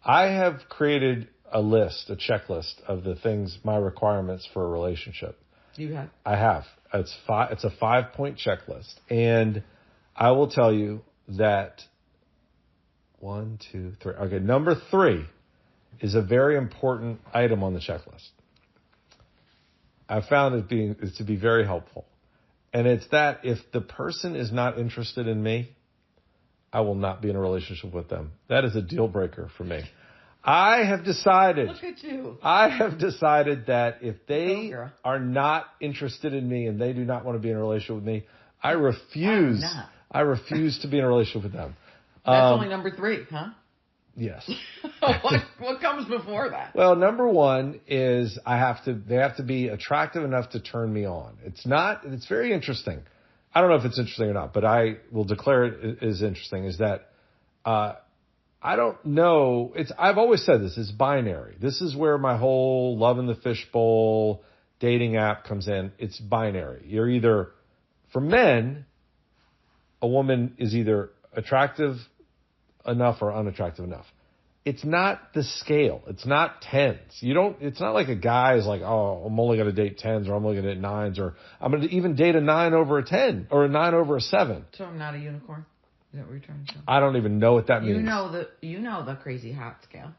I have created a checklist of the things, my requirements for a relationship. You have? I have. It's a 5-point checklist. And I will tell you that 1, 2, 3. Okay, number 3 is a very important item on the checklist. I found it to be very helpful. And it's that if the person is not interested in me, I will not be in a relationship with them. That is a deal breaker for me. I have decided. Look at you. I have decided that if they are not interested in me and they do not want to be in a relationship with me, I refuse. I refuse to be in a relationship with them. That's only number 3, huh? Yes. What comes before that? Well, number 1 is they have to be attractive enough to turn me on. It's very interesting. I don't know if it's interesting or not, but I will declare it is interesting, is that, I don't know. I've always said this. It's binary. This is where my whole love in the fishbowl dating app comes in. It's binary. You're either, for men, a woman is either attractive enough or unattractive enough. It's not the scale. It's not 10s. It's not like a guy is like, oh, I'm only going to date 10s or I'm only going to date 9s or I'm going to even date a 9 over a 10 or a 9 over a 7. So I'm not a unicorn? Is that what you're trying to say? I don't even know what that means. You know the crazy hot scale.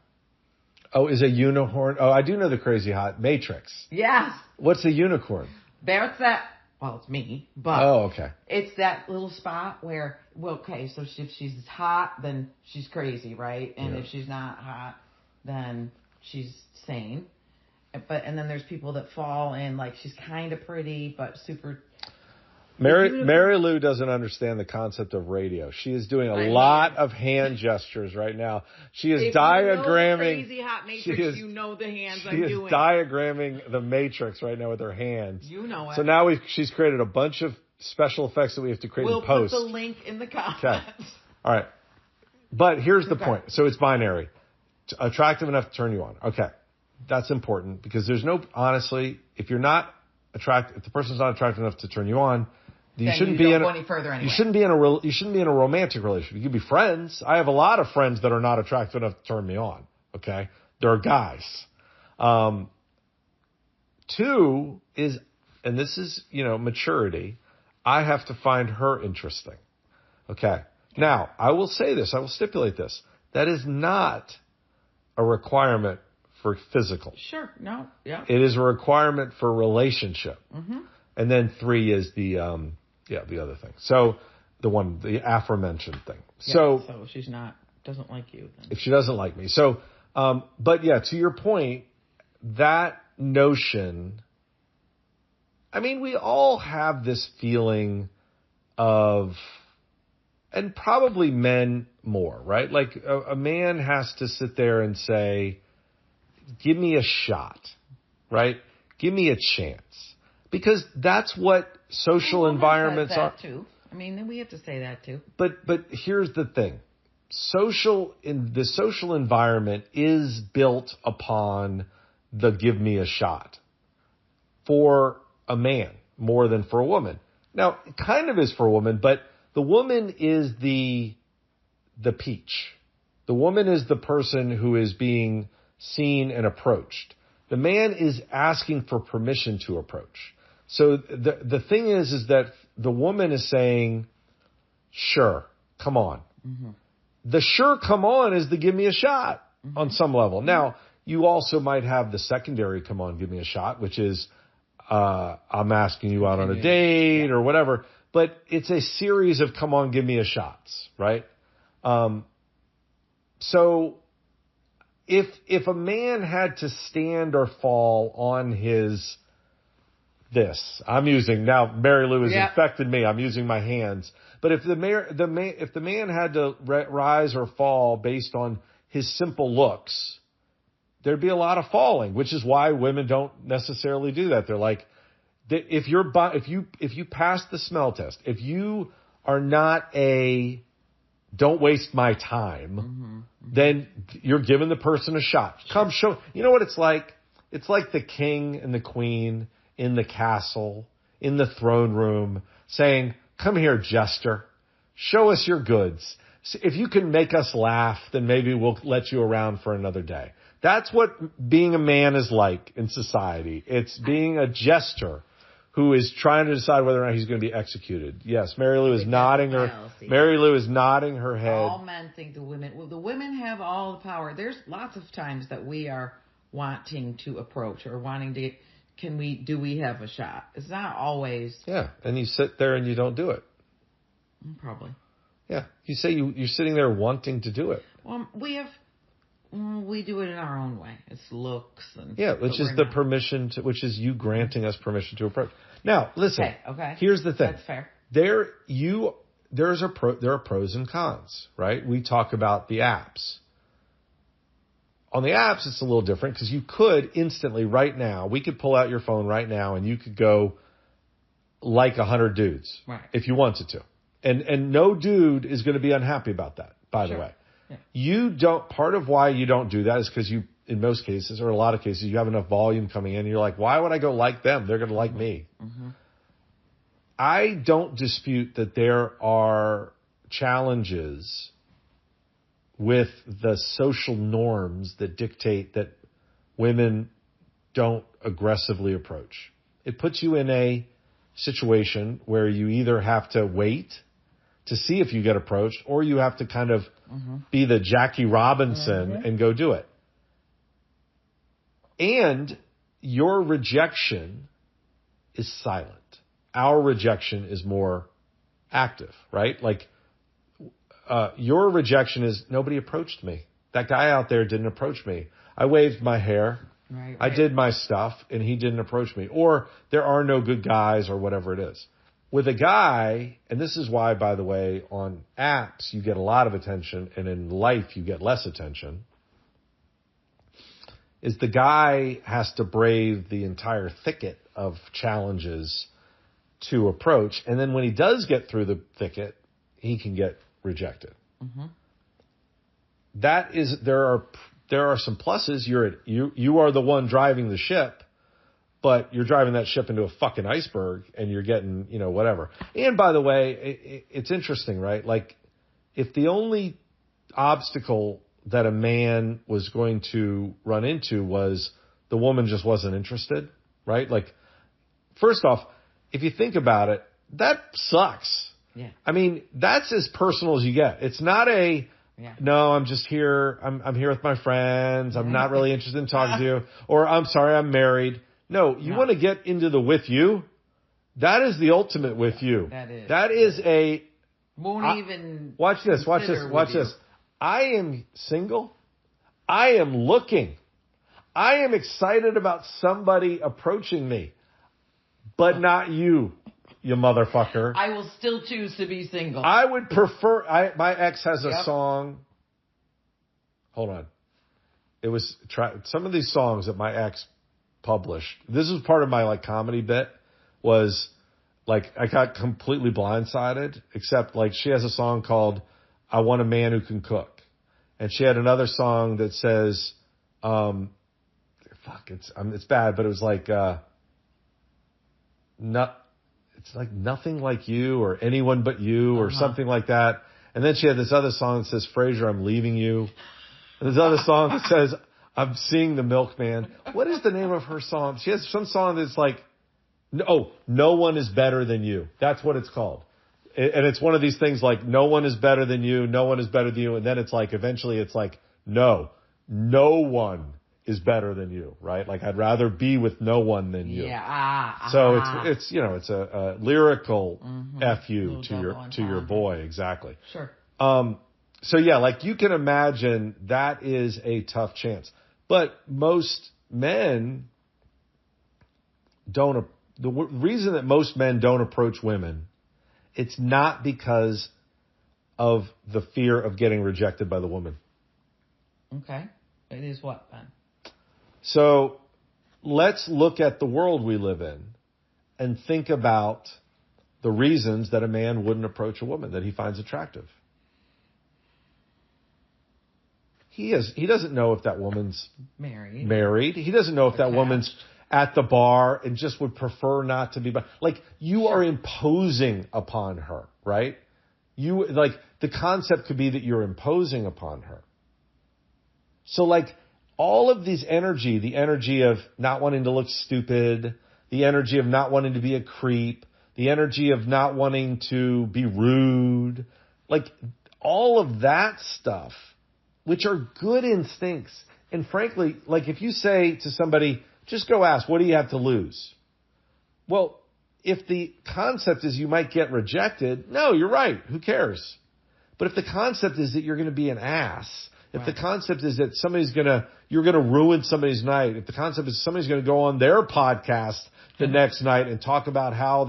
Oh, is a unicorn? Oh, I do know the crazy hot matrix. Yes. What's a unicorn? That's that. Well, it's me, but okay. It's that little spot where, so if she's hot, then she's crazy, right? And if she's not hot, then she's sane. And then there's people that fall in, like, she's kind of pretty, but super. Mary Lou doesn't understand the concept of radio. She is doing a lot of hand gestures right now. She is diagramming. Crazy hot matrix, you know the hands I'm doing. She is diagramming the matrix right now with her hands. You know it. So now she's created a bunch of special effects that we have to create in post. We'll put the link in the comments. Okay. All right. But here's the point. So it's binary. Attractive enough to turn you on. Okay. That's important because honestly, if you're not attractive, if the person's not attractive enough to turn you on, you shouldn't be any further anyway. You shouldn't be in a romantic relationship. You could be friends. I have a lot of friends that are not attractive enough to turn me on. Okay, they're guys. 2 is, and this is maturity. I have to find her interesting. Okay. Now I will say this. I will stipulate this. That is not a requirement for physical. Sure. No. Yeah. It is a requirement for relationship. Mm-hmm. And then 3 is the other thing. So the aforementioned thing. Yeah, so she's doesn't like you. Then. If she doesn't like me. So, but yeah, to your point, that notion, I mean, we all have this feeling of, and probably men more, right? Like a man has to sit there and say, give me a shot, right? Give me a chance. Because that's what social environments are. Too. I mean, then we have to say that too. But here's the thing. The social environment is built upon the give me a shot for a man more than for a woman. Now, it kind of is for a woman, but the woman is the peach. The woman is the person who is being seen and approached. The man is asking for permission to approach. So the thing is that the woman is saying, sure, come on. Mm-hmm. The sure, come on is the give me a shot on some level. Now, you also might have the secondary come on, give me a shot, which is I'm asking you out on a date or whatever. But it's a series of come on, give me a shots, right? So if a man had to stand or fall on his I'm using now. Mary Lou has infected me. I'm using my hands. But if the man had to rise or fall based on his simple looks, there'd be a lot of falling, which is why women don't necessarily do that. They're like, if you pass the smell test, if you are not don't waste my time, then you're giving the person a shot. Come show. You know what it's like? It's like the king and the queen in the castle, in the throne room, saying, come here, jester. Show us your goods. if you can make us laugh, then maybe we'll let you around for another day. That's what being a man is like in society. It's being a jester who is trying to decide whether or not he's going to be executed. Yes, Mary Lou is nodding her head. All men think the women have all the power. There's lots of times that we are wanting to approach or wanting to, do we have a shot? It's not always. Yeah, and you sit there and you don't do it. Probably. Yeah, you say you're sitting there wanting to do it. Well, we do it in our own way. It's looks and which is the permission to, which is you granting us permission to approach. Now, listen. Okay. Here's the thing. That's fair. There are pros and cons, right? We talk about the apps. On the apps, it's a little different because you could instantly right now, we could pull out your phone right now and you could go like 100 dudes if you wanted to. And no dude is going to be unhappy about that, by the way. Yeah. Part of why you don't do that is because you, in most cases, or a lot of cases, you have enough volume coming in. And you're like, why would I go like them? They're going to like me. Mm-hmm. I don't dispute that there are challenges with the social norms that dictate that women don't aggressively approach. It puts you in a situation where you either have to wait to see if you get approached, or you have to kind of be the Jackie Robinson and go do it. And your rejection is silent. Our rejection is more active, right? Like, your rejection is nobody approached me. That guy out there didn't approach me. I waved my hair. Right. I did my stuff and he didn't approach me. Or there are no good guys or whatever it is. With a guy, and this is why, by the way, on apps you get a lot of attention and in life you get less attention, is the guy has to brave the entire thicket of challenges to approach. And then when he does get through the thicket, he can get rejected. Mm-hmm. There are some pluses. You are the one driving the ship, but you're driving that ship into a fucking iceberg and you're getting, whatever. And by the way, it's interesting, right? Like, if the only obstacle that a man was going to run into was the woman just wasn't interested, right? Like, first off, if you think about it, that sucks. Yeah. I mean, that's as personal as you get. It's not no, I'm just here. I'm here with my friends. I'm not really interested in talking to you. Or I'm sorry, I'm married. No, you want to get into the with you. That is the ultimate with you. That is a. Won't even. Watch this. I am single. I am looking. I am excited about somebody approaching me, but not you. You motherfucker. I will still choose to be single. I would prefer. My ex has a song. Hold on. It was some of these songs that my ex published. This was part of my comedy bit. Was I got completely blindsided. Except she has a song called "I Want a Man Who Can Cook," and she had another song that says, it's bad, but it was it's like nothing like you or anyone but you or something like that. And then she had this other song that says, Frasier, I'm leaving you. And this other song that says, I'm seeing the milkman. What is the name of her song? She has some song that's no one is better than you. That's what it's called. And it's one of these things no one is better than you. No one is better than you. And then it's eventually it's no one is better than you, right? I'd rather be with no one than you. Yeah. So it's it's a lyrical FU to your boy, exactly. Sure. So yeah, you can imagine that is a tough chance. But most men don't. The reason that most men don't approach women, it's not because of the fear of getting rejected by the woman. Okay. It is what then? So let's look at the world we live in and think about the reasons that a man wouldn't approach a woman that he finds attractive. He doesn't know if that woman's married. He doesn't know if that woman's at the bar and just would prefer not to be. You are imposing upon her, right? the concept could be that you're imposing upon her. So like all of these energy, the energy of not wanting to look stupid, the energy of not wanting to be a creep, the energy of not wanting to be rude, like all of that stuff, which are good instincts. And frankly, like if you say to somebody, just go ask, what do you have to lose? Well, if the concept is you might get rejected, no, you're right. Who cares? But if the concept is that you're going to be an ass, if the concept is that you're going to ruin somebody's night, if the concept is somebody's going to go on their podcast the next night and talk about how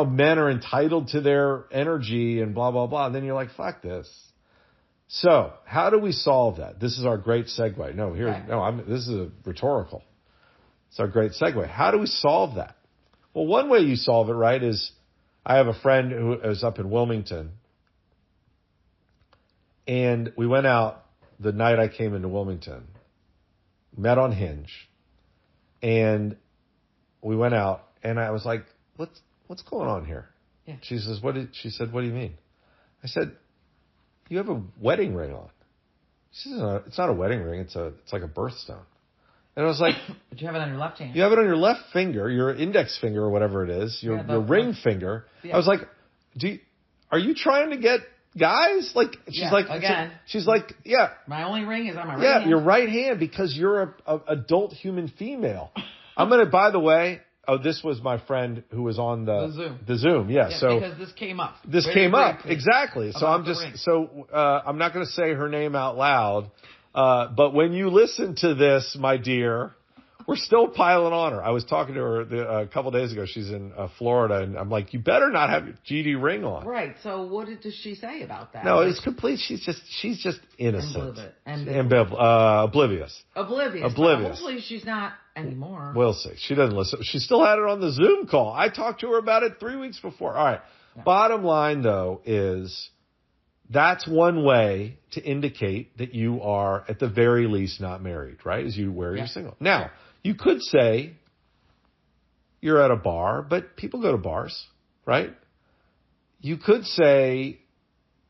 men are entitled to their energy and blah, blah, blah, then you're like, fuck this. So how do we solve that? This is our great segue. This is a rhetorical. It's our great segue. How do we solve that? Well, one way you solve it, right, is I have a friend who is up in Wilmington, and we went out the night I came into Wilmington, met on Hinge, and we went out, and I was like, what's going on here? Yeah. She said, what do you mean? I said, you have a wedding ring on. She said, it's not a wedding ring, it's like a birthstone. And I was like, but you have it on your left hand. You have it on your left finger, your index finger or whatever it is, your ring finger. Yeah. I was like, are you trying to get guys? Like, she's like, again. She's like, yeah. My only ring is on my right hand. Yeah, your right hand because you're a adult human female. I'm going to, by the way, this was my friend who was on the Zoom. Yeah. So because this came up. Exactly. So I'm not going to say her name out loud. But when you listen to this, my dear, we're still piling on her. I was talking to her a couple days ago. She's in Florida, and I'm like, you better not have your GD ring on. Right. So what did she say about that? No, it's complete. She's just innocent. Oblivious. Oblivious. Hopefully she's not anymore. We'll see. She doesn't listen. She still had it on the Zoom call. I talked to her about it 3 weeks before. All right. Yeah. Bottom line, though, is that's one way to indicate that you are, at the very least, not married, right? Is you're single. Now, you could say you're at a bar, but people go to bars, right? You could say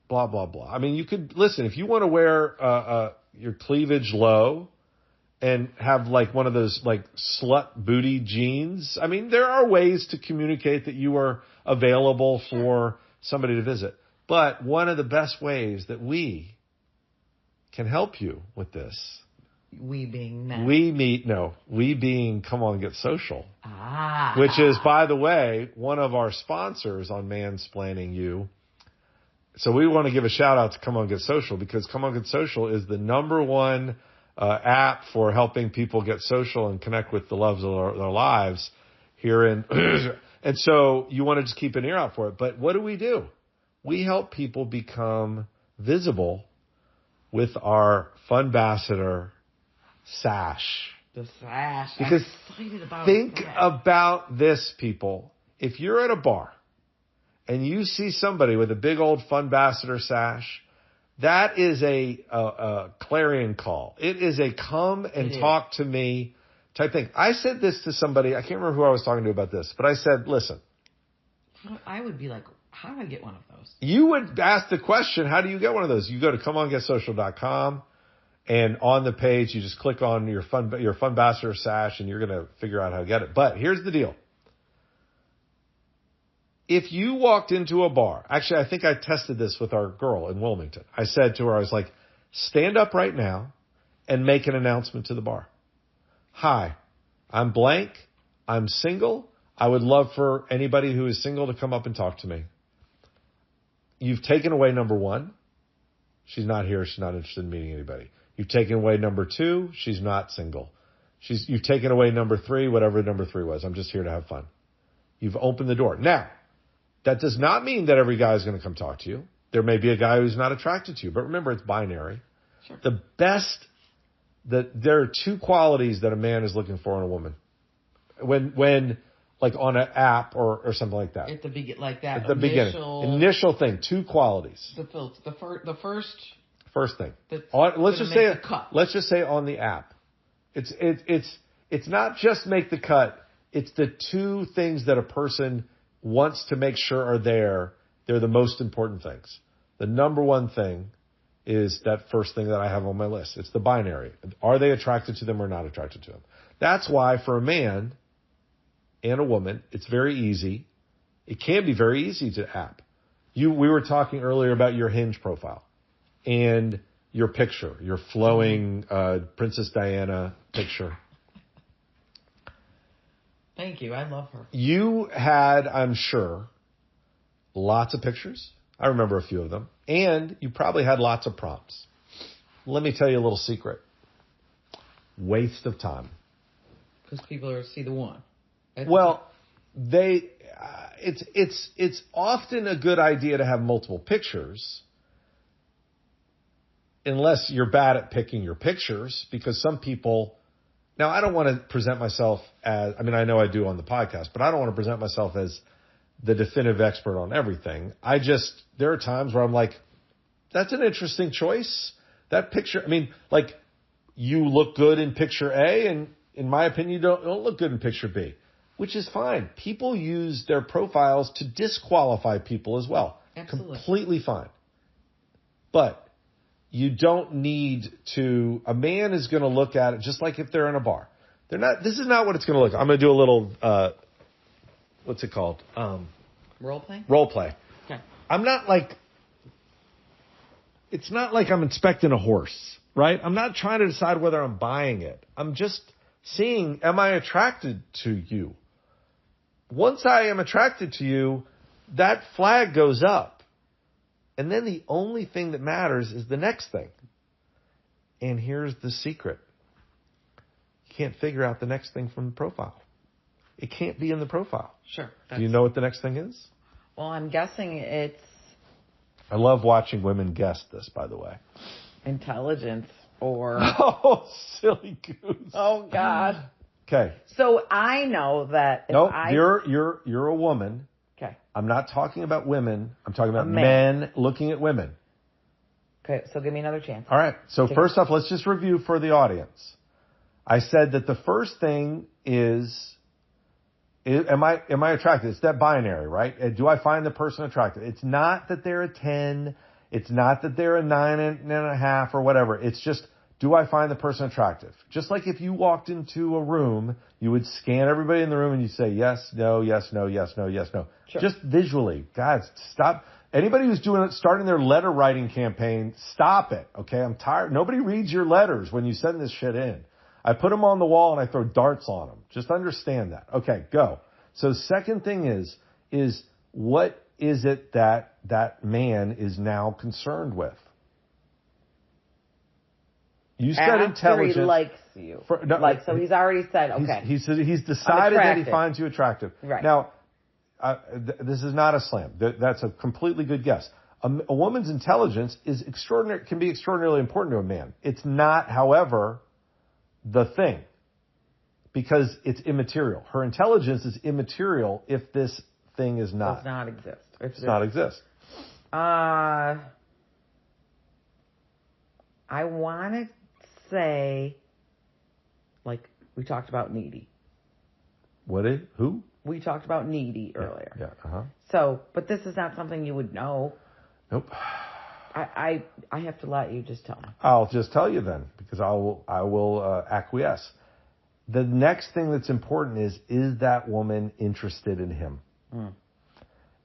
blah, blah, blah. I mean, you could, listen, if you want to wear your cleavage low and have like one of those like slut booty jeans, I mean, there are ways to communicate that you are available for somebody to visit. But one of the best ways that we can help you with this. We being men. We being Come On Get Social. Which is, by the way, one of our sponsors on Mansplaining You. So we want to give a shout out to Come On Get Social because Come On Get Social is the number one app for helping people get social and connect with the loves of their lives here in. And so you want to just keep an ear out for it. But what do? We help people become visible with our Funbassador sash. The sash. Because I'm excited about think about this, people. If you're at a bar and you see somebody with a big old Funbassador sash, that is a clarion call. It is a come and talk to me type thing. I said this to somebody. I can't remember who I was talking to about this, but I said, listen. I would be like, how do I get one of those? You would ask the question, how do you get one of those? You go to comeongetsocial.com, and on the page, you just click on your Funbassador sash, and you're going to figure out how to get it. But here's the deal. If you walked into a bar, actually, I think I tested this with our girl in Wilmington. I said to her, I was like, stand up right now and make an announcement to the bar. Hi, I'm blank. I'm single. I would love for anybody who is single to come up and talk to me. You've taken away number one. She's not here. She's not interested in meeting anybody. You've taken away number two. She's not single. You've taken away number three, whatever number three was. I'm just here to have fun. You've opened the door. Now, that does not mean that every guy is going to come talk to you. There may be a guy who's not attracted to you, but remember, it's binary. Sure. There are two qualities that a man is looking for in a woman. When like on an app or something like that. At the beginning. Initial thing, two qualities. The first thing. Let's just say on the app. It's not just make the cut. It's the two things that a person wants to make sure are there. They're the most important things. the number one thing is that first thing that I have on my list. It's the binary. Are they attracted to them or not attracted to them? That's why for a man and a woman, it's very easy. It can be very easy to app. We were talking earlier about your Hinge profile and your picture, your flowing Princess Diana picture. Thank you. I love her. You had, I'm sure, lots of pictures. I remember a few of them. And you probably had lots of prompts. Let me tell you a little secret. Waste of time. Because people are see the one. It's often a good idea to have multiple pictures, unless you're bad at picking your pictures, because some people, now I don't want to present myself as, I mean, I know I do on the podcast, but I don't want to present myself as the definitive expert on everything. There are times where I'm like, that's an interesting choice. That picture, I mean, like, you look good in picture A, and in my opinion, you don't look good in picture B, which is fine. People use their profiles to disqualify people as well. Absolutely. Completely fine. But you don't need to, a man is going to look at it just like if they're in a bar. This is not what it's going to look like. I'm going to do a little, what's it called? Role play? Role play. Okay. It's not like I'm inspecting a horse, right? I'm not trying to decide whether I'm buying it. I'm just seeing, am I attracted to you? Once I am attracted to you, that flag goes up. And then the only thing that matters is the next thing. And here's the secret. You can't figure out the next thing from the profile. It can't be in the profile. Sure. Do you know what the next thing is? Well, I'm guessing it's... I love watching women guess this, by the way. Intelligence or... Oh, silly goose. Oh, God. Okay. So I know that if you're a woman. Okay. I'm not talking about women. I'm talking about men looking at women. Okay, so give me another chance. All right. So first off, let's just review for the audience. I said that the first thing is am I attracted? It's that binary, right? Do I find the person attractive? It's not that they're a 10. It's not that they're a 9.5 or whatever. It's just, do I find the person attractive? Just like if you walked into a room, you would scan everybody in the room and you say yes, no, yes, no, yes, no, yes, no. Sure. Just visually. Guys, stop. Anybody who's starting their letter writing campaign, stop it. Okay. I'm tired. Nobody reads your letters when you send this shit in. I put them on the wall and I throw darts on them. Just understand that. Okay, go. So second thing is what is it that man is now concerned with? You said intelligence. He likes you. So he's already said, okay. He's decided that he finds you attractive. Right. Now, this is not a slam. That's a completely good guess. A woman's intelligence can be extraordinarily important to a man. It's not, however, the thing, because it's immaterial. Her intelligence is immaterial if this thing is not. Does not exist. Does not exist. I want to say, like, we talked about needy. Who? We talked about needy earlier. Yeah. Uh-huh. So, but this is not something you would know. Nope. I have to let you just tell me. I'll just tell you then, because I will acquiesce. The next thing that's important is that woman interested in him? Mm.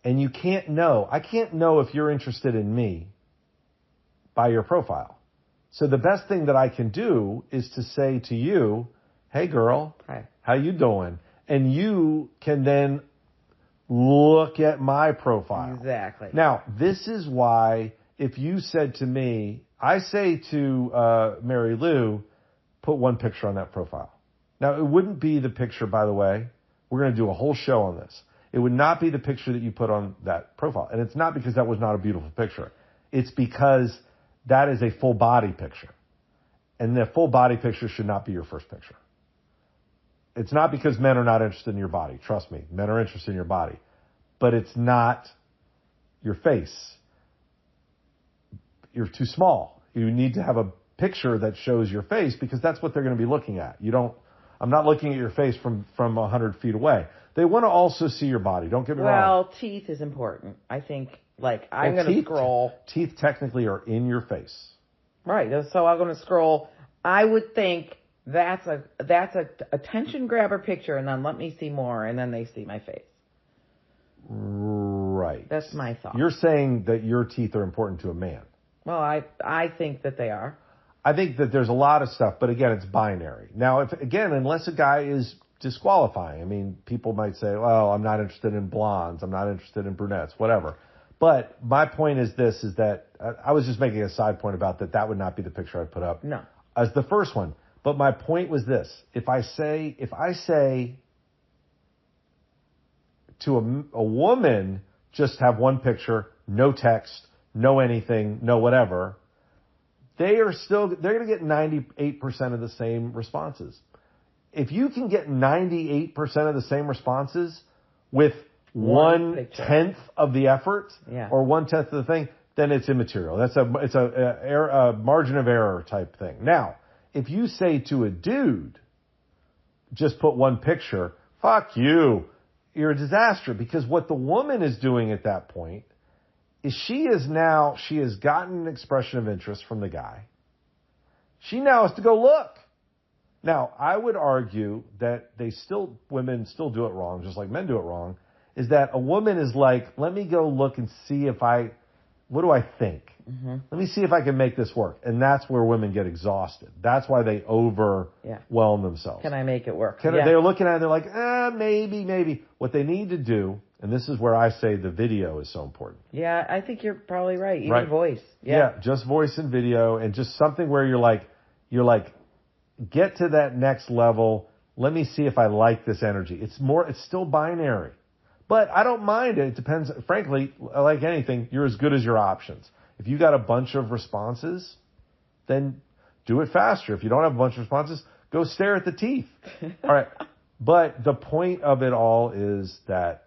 And you can't know. I can't know if you're interested in me by your profile. So the best thing that I can do is to say to you, hey girl, hi. How you doing? And you can then look at my profile. Exactly. Now, this is why if you said to me, I say to Mary Lou, put one picture on that profile. Now, it wouldn't be the picture, by the way. We're going to do a whole show on this. It would not be the picture that you put on that profile. And it's not because that was not a beautiful picture. It's because that is a full body picture. And the full body picture should not be your first picture. It's not because men are not interested in your body. Trust me, men are interested in your body. But it's not your face. You're too small. You need to have a picture that shows your face because that's what they're going to be looking at. I'm not looking at your face from 100 feet away. They want to also see your body. Don't get me wrong. Well, teeth is important. I think Like, I'm going to scroll. Teeth technically are in your face. Right. So I'm going to scroll. I would think that's a attention grabber picture, and then let me see more, and then they see my face. Right. That's my thought. You're saying that your teeth are important to a man. Well, I think that they are. I think that there's a lot of stuff, but again, it's binary. Now, unless a guy is disqualifying, I mean, people might say, well, I'm not interested in blondes, I'm not interested in brunettes, whatever. But my point is this, is that I was just making a side point about that would not be the picture I'd put up as the first one. But my point was this, if I say to a woman, just have one picture, no text, no anything, no whatever, they're going to get 98% of the same responses. If you can get 98% of the same responses with 1/10 of the effort or 1/10 of the thing, then it's immaterial. It's a margin of error type thing. Now, if you say to a dude, just put one picture, fuck you, you're a disaster, because what the woman is doing at that point is she has gotten an expression of interest from the guy. She now has to go look. Now, I would argue that women still do it wrong, just like men do it wrong, is that a woman is like, let me go look and see what do I think? Mm-hmm. Let me see if I can make this work. And that's where women get exhausted. That's why they overwhelm themselves. Can I make it work? They're looking at it, they're like, maybe. What they need to do, and this is where I say the video is so important. Yeah, I think you're probably right. Even voice. Yeah, just voice and video, and just something where you're like, get to that next level. Let me see if I like this energy. It's still binary. But I don't mind it. It depends. Frankly, like anything, you're as good as your options. If you got a bunch of responses, then do it faster. If you don't have a bunch of responses, go stare at the teeth. All right. But the point of it all is that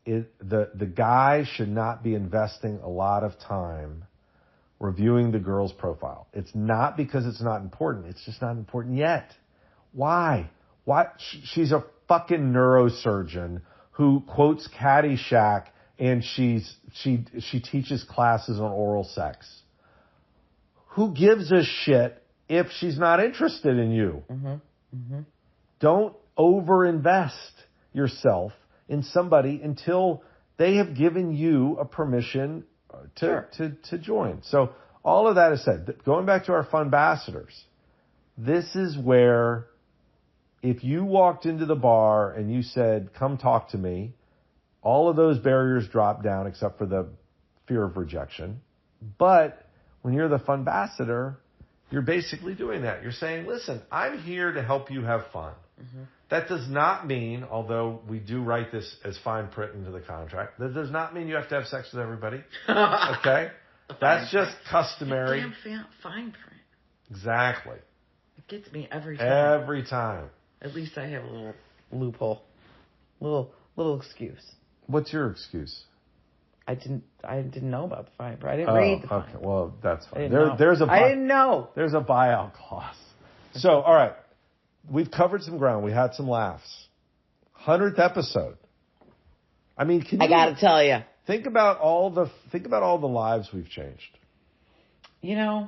the guy should not be investing a lot of time reviewing the girl's profile. It's not because it's not important. It's just not important yet. Why? She's a fucking neurosurgeon who quotes Caddyshack, and she teaches classes on oral sex. Who gives a shit if she's not interested in you? Mm-hmm. Mm-hmm. Don't overinvest yourself in somebody until they have given you a permission to join. So all of that is said. Going back to our Funbassadors, this is where if you walked into the bar and you said, come talk to me, all of those barriers drop down except for the fear of rejection. But when you're the Funbassador, you're basically doing that. You're saying, listen, I'm here to help you have fun. Mm-hmm. That does not mean, although we do write this as fine print into the contract, that does not mean you have to have sex with everybody. Okay? That's just customary. Damn fine print. Exactly. It gets me every time. Every time. At least I have a little loophole. Little excuse. What's your excuse? I didn't know about the fine print. I didn't read the fine print. Well, that's fine. I didn't know. There's a buyout clause. So, all right. We've covered some ground. We had some laughs. 100th episode. I mean, I got to tell you. Think about all the lives we've changed. You know,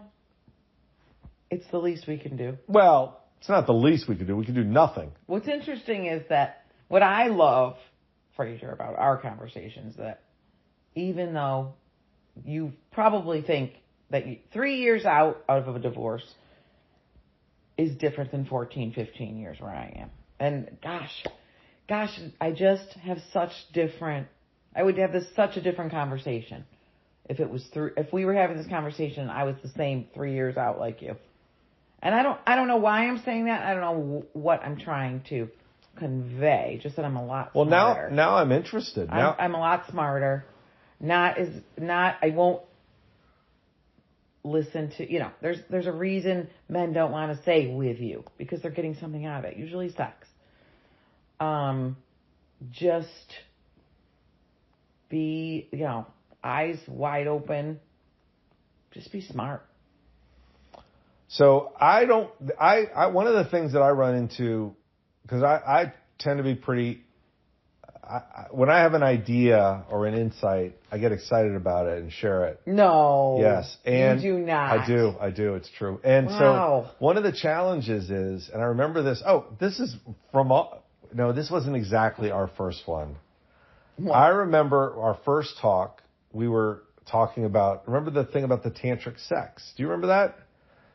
it's the least we can do. Well, it's not the least we can do. We can do nothing. What's interesting is that what I love, Fraser, about our conversations, that even though you probably think that 3 years out of a divorce is different than 14, 15 years where I am. And gosh, I just have I would have such a different conversation if we were having this conversation, I was the same 3 years out like you. And I don't know why I'm saying that. I don't know what I'm trying to convey. Just that I'm a lot smarter. Well, now I'm interested. Now I'm a lot smarter. I won't listen to, there's a reason men don't want to say with you, because they're getting something out of it, usually sex. Just be, eyes wide open. Just be smart. So one of the things that I run into, because I tend to be when I have an idea or an insight, I get excited about it and share it. No. Yes. And you do not. I do. It's true. And Wow. so one of the challenges is, and I remember this, this is this wasn't exactly our first one. What? I remember our first talk, we were talking about, remember the thing about the tantric sex? Do you remember that?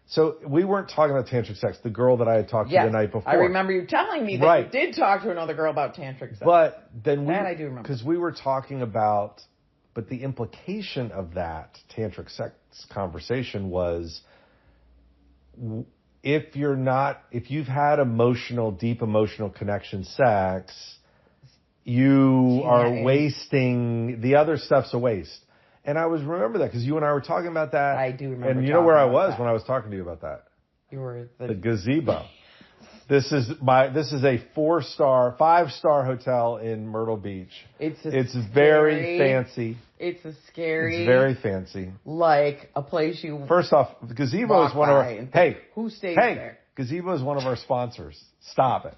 So we weren't talking about tantric sex, the girl that I had talked to the night before. I remember you telling me that you did talk to another girl about tantric sex. But then I do remember. Because we were talking about, but the implication of that tantric sex conversation was, if you've had deep emotional connection sex, you are wasting, the other stuff's a waste. And I remember that because you and I were talking about that. I do remember. And you know where I was when I was talking to you about that? You were the gazebo. This is a 5-star hotel in Myrtle Beach. It's very fancy. It's very fancy. Like a place you. First off, the gazebo is one of our. Who stays there? Gazebo is one of our sponsors. Stop it.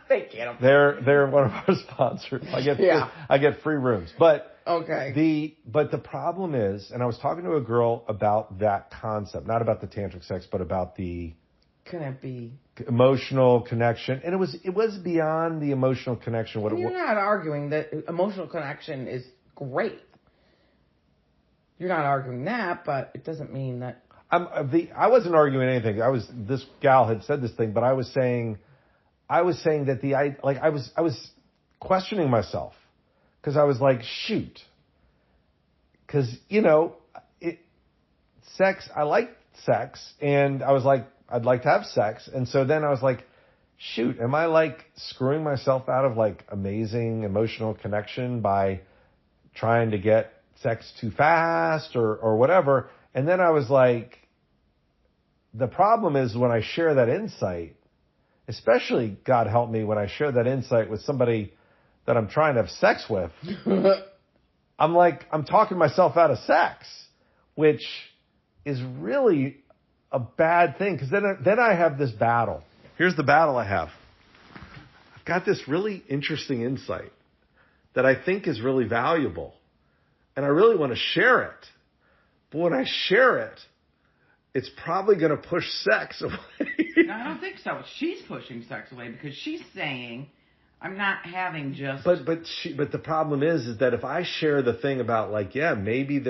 They get them. They're one of our sponsors. I get free rooms, but. Okay. But the problem is, and I was talking to a girl about that concept, not about the tantric sex, but about the emotional connection, and it was beyond the emotional connection. You're not arguing that emotional connection is great. You're not arguing that, but it doesn't mean that. I wasn't arguing anything. This gal had said this thing, but I was saying that I was questioning myself. Because I was like, shoot. Because, sex, I like sex. And I was like, I'd like to have sex. And so then I was like, shoot, am I like screwing myself out of like amazing emotional connection by trying to get sex too fast or whatever? And then I was like, the problem is when I share that insight, especially, God help me, when I share that insight with somebody that I'm trying to have sex with, I'm talking myself out of sex, which is really a bad thing. Because then I have this battle. Here's the battle I have. I've got this really interesting insight that I think is really valuable. And I really want to share it. But when I share it, it's probably going to push sex away. No, I don't think so. She's pushing sex away because she's saying, I'm not having just. But the problem is that if I share the thing about maybe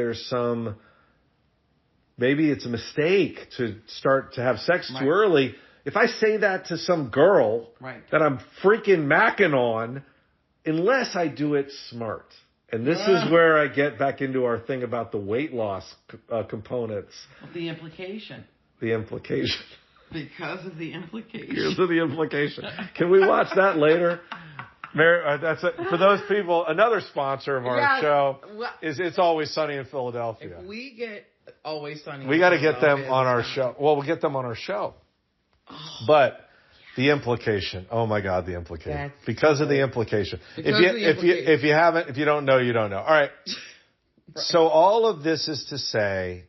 it's a mistake to start to have sex too early. If I say that to some girl that I'm freaking macking on, unless I do it smart. And this is where I get back into our thing about the weight loss components. The implication. Because of the implication. Here's the implication. Can we watch that later? Mary, that's it. For those people, another sponsor of our show is It's Always Sunny in Philadelphia. If we get Always Sunny, we got to get them on our show. Well, we'll get them on our show. But the implication. Oh my God, the implication. Because of the implication. If you don't know, you don't know. All right. So all of this is to say,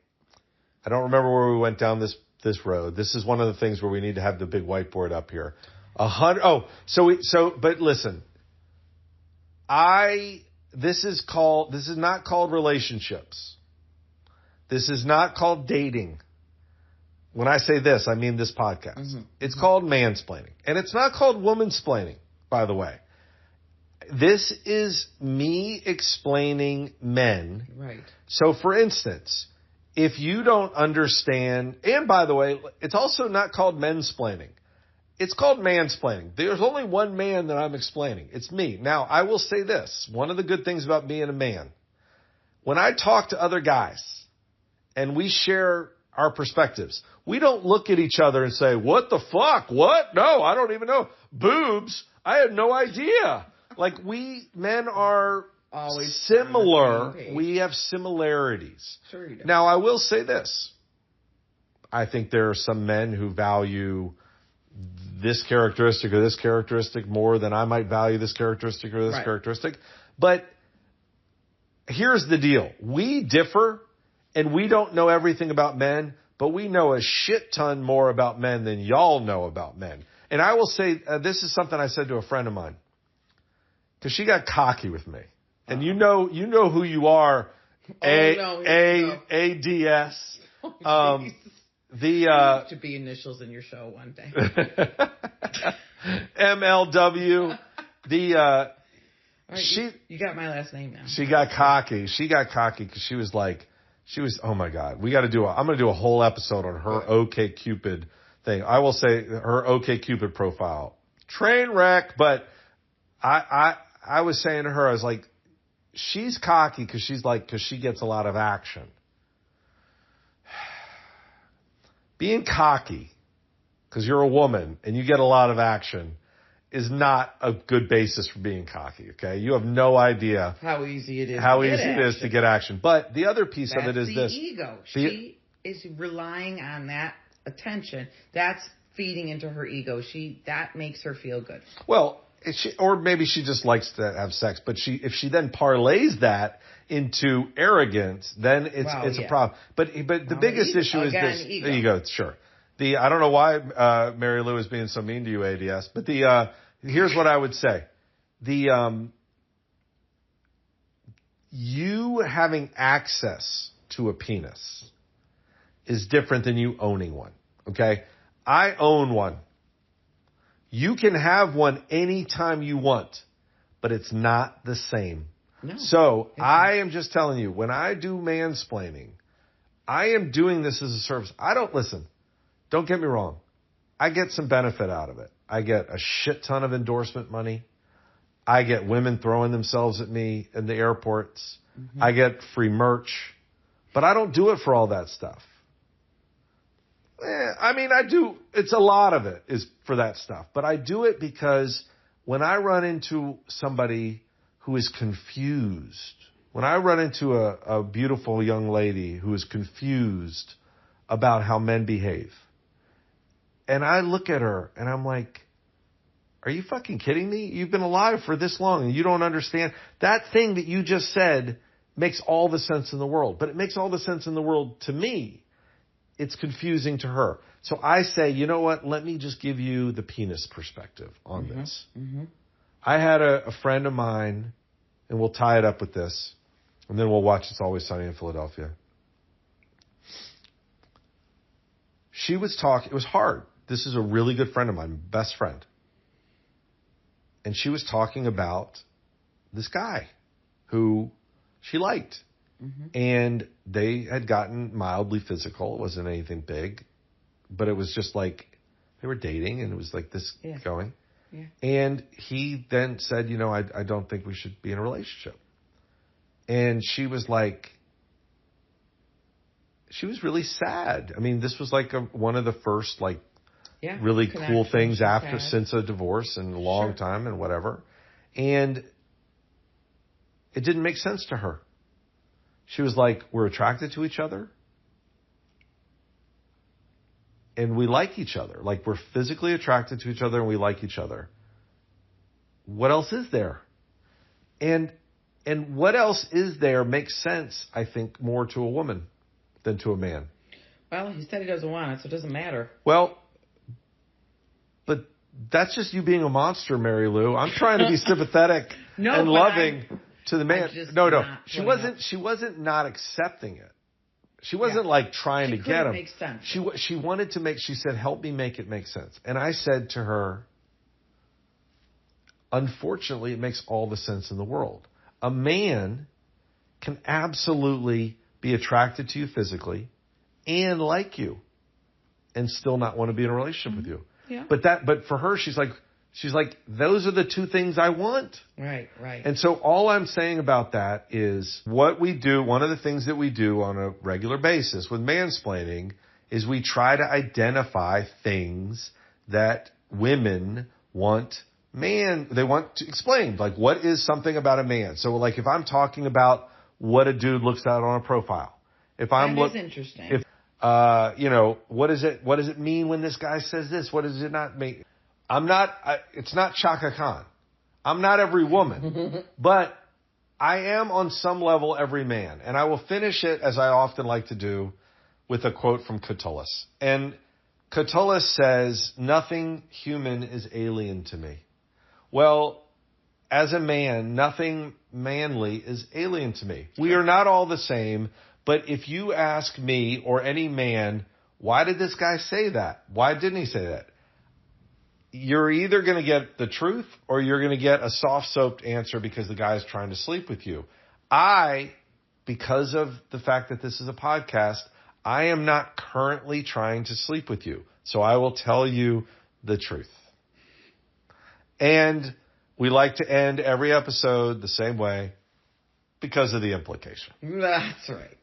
I don't remember where we went down this road. This is one of the things where we need to have the big whiteboard up here. But listen, this is not called relationships. This is not called dating. When I say this, I mean this podcast. Mm-hmm. It's called mansplaining. And it's not called womansplaining, by the way. This is me explaining men. Right. So, for instance, if you don't understand, and by the way, it's also not called mensplaining. It's called mansplaining. There's only one man that I'm explaining. It's me. Now, I will say this. One of the good things about being a man, when I talk to other guys and we share our perspectives, we don't look at each other and say, what the fuck? What? No, I don't even know. Boobs? I had no idea. Like men are always similar. We have similarities. Sure you do. Now, I will say this. I think there are some men who value this characteristic or this characteristic more than I might value this characteristic or this characteristic. But here's the deal. We differ, and we don't know everything about men, but we know a shit ton more about men than y'all know about men. And I will say, this is something I said to a friend of mine. because she got cocky with me. And you know who you are. ADS. To be initials in your show one day. MLW. Right, you got my last name now. She got cocky. She got cocky because she was, oh my God, I'm going to do a whole episode on her OkCupid thing. I will say her OkCupid profile. Train wreck, but I was saying to her, I was like, she's cocky because she gets a lot of action. Being cocky because you're a woman and you get a lot of action is not a good basis for being cocky, okay? You have no idea how easy it is to get action. But the other piece of it is this. Ego. She is relying on that attention. That's feeding into her ego. That makes her feel good. Well, or maybe she just likes to have sex, but if she then parlays that into arrogance, then it's a problem. But the biggest issue is this. Ego. There you go. Sure. I don't know why Mary Lou is being so mean to you, ADS, but here's what I would say. You having access to a penis is different than you owning one. Okay? I own one. You can have one anytime you want, but it's not the same. No. So I am just telling you, when I do mansplaining, I am doing this as a service. Don't get me wrong. I get some benefit out of it. I get a shit ton of endorsement money. I get women throwing themselves at me in the airports. Mm-hmm. I get free merch. But I don't do it for all that stuff. I do. It's a lot of it is for that stuff. But I do it because when I run into somebody who is confused, when I run into a beautiful young lady who is confused about how men behave, and I look at her and I'm like, are you fucking kidding me? You've been alive for this long and you don't understand. That thing that you just said makes all the sense in the world. But it makes all the sense in the world to me. It's confusing to her. So I say, you know what? Let me just give you the penis perspective on this. Mm-hmm. I had a friend of mine, and we'll tie it up with this, and then we'll watch It's Always Sunny in Philadelphia. She was talking. It was hard. This is a really good friend of mine, best friend. And she was talking about this guy who she liked. Mm-hmm. And they had gotten mildly physical. It wasn't anything big. But it was just like they were dating, and it was like this going. Yeah. And he then said, I don't think we should be in a relationship. And she was like, she was really sad. I mean, this was like one of the first really cool things since a divorce and a long time and whatever. And it didn't make sense to her. She was like, we're attracted to each other. And we like each other. Like, we're physically attracted to each other and we like each other. What else is there? And what else is there makes sense, I think, more to a woman than to a man. Well, he said he doesn't want it, so it doesn't matter. Well, but that's just you being a monster, Mary Lou. I'm trying to be sympathetic and loving to the man. No. She wasn't not accepting it. She wasn't trying to get him. Make sense. She wanted to she said, help me make it make sense. And I said to her, unfortunately, it makes all the sense in the world. A man can absolutely be attracted to you physically and like you and still not want to be in a relationship with you. Yeah. But for her, she's like, those are the two things I want. Right. And so all I'm saying about that is what we do, one of the things that we do on a regular basis with mansplaining is we try to identify things that women want they want to explain. Like, what is something about a man? So if I'm talking about what a dude looks at on a profile. That is interesting. What does it mean when this guy says this? What does it not mean? It's not Chaka Khan. I'm not every woman, but I am on some level every man. And I will finish it, as I often like to do, with a quote from Catullus. And Catullus says, nothing human is alien to me. Well, as a man, nothing manly is alien to me. We are not all the same, but if you ask me or any man, why did this guy say that? Why didn't he say that? You're either going to get the truth or you're going to get a soft-soaped answer because the guy's trying to sleep with you. Because of the fact that this is a podcast, I am not currently trying to sleep with you. So I will tell you the truth. And we like to end every episode the same way because of the implication. That's right.